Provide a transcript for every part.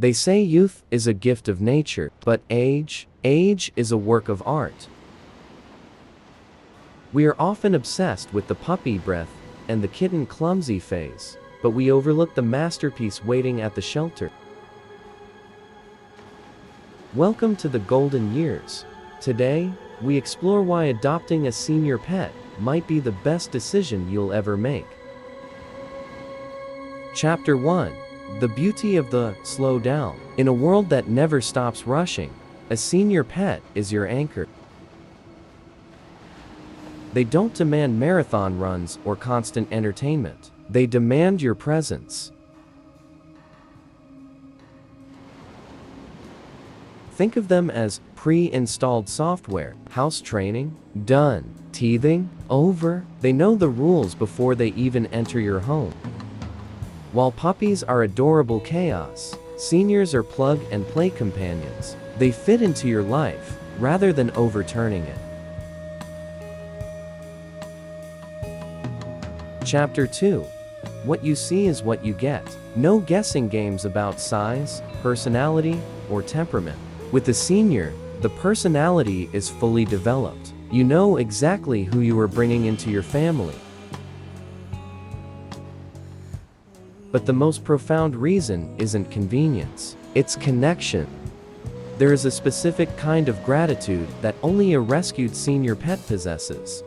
They say youth is a gift of nature, but age is a work of art. We are often obsessed with the puppy breath and the kitten clumsy phase, but we overlook the masterpiece waiting at the shelter. Welcome to the golden years. Today, we explore why adopting a senior pet might be the best decision you'll ever make. Chapter 1. The beauty of the slow down. In a world that never stops rushing, a senior pet is your anchor. They don't demand marathon runs or constant entertainment. They demand your presence. Think of them as pre-installed software. House training? Done. Teething? Over. They know the rules before they even enter your home. While puppies are adorable chaos, seniors are plug-and-play companions. They fit into your life, rather than overturning it. Chapter 2. What you see is what you get. No guessing games about size, personality, or temperament. With a senior, the personality is fully developed. You know exactly who you are bringing into your family. But the most profound reason isn't convenience, it's connection. There is a specific kind of gratitude that only a rescued senior pet possesses.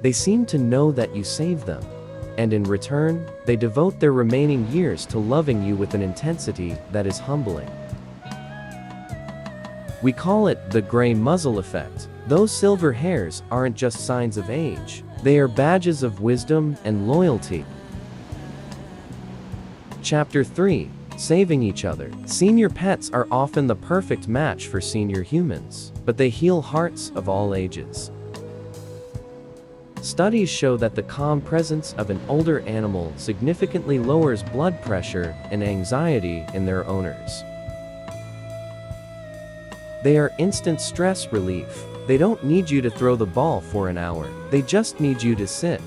They seem to know that you saved them, and in return, they devote their remaining years to loving you with an intensity that is humbling. We call it the gray muzzle effect. Those silver hairs aren't just signs of age, they are badges of wisdom and loyalty. Chapter 3. Saving each other. Senior pets are often the perfect match for senior humans, but they heal hearts of all ages. Studies show that the calm presence of an older animal significantly lowers blood pressure and anxiety in their owners. They are instant stress relief. They don't need you to throw the ball for an hour. They just need you to sit.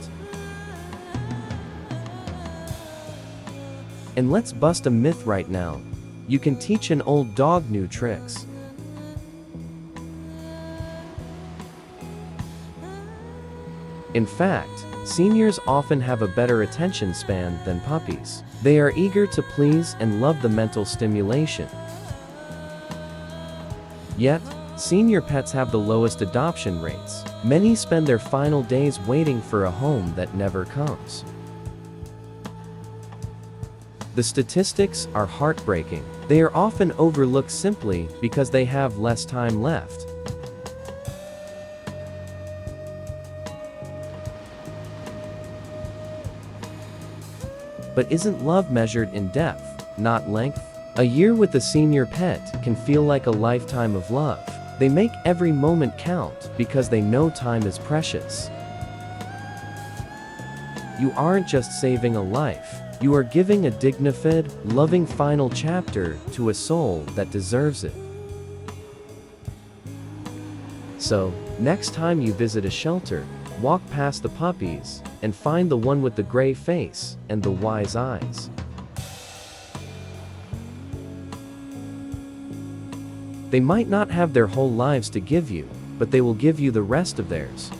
And let's bust a myth right now. You can teach an old dog new tricks. In fact, seniors often have a better attention span than puppies. They are eager to please and love the mental stimulation. Yet, senior pets have the lowest adoption rates. Many spend their final days waiting for a home that never comes. The statistics are heartbreaking. They are often overlooked simply because they have less time left. But isn't love measured in depth, not length? A year with a senior pet can feel like a lifetime of love. They make every moment count because they know time is precious. You aren't just saving a life. You are giving a dignified, loving final chapter to a soul that deserves it. So, next time you visit a shelter, walk past the puppies and find the one with the gray face and the wise eyes. They might not have their whole lives to give you, but they will give you the rest of theirs.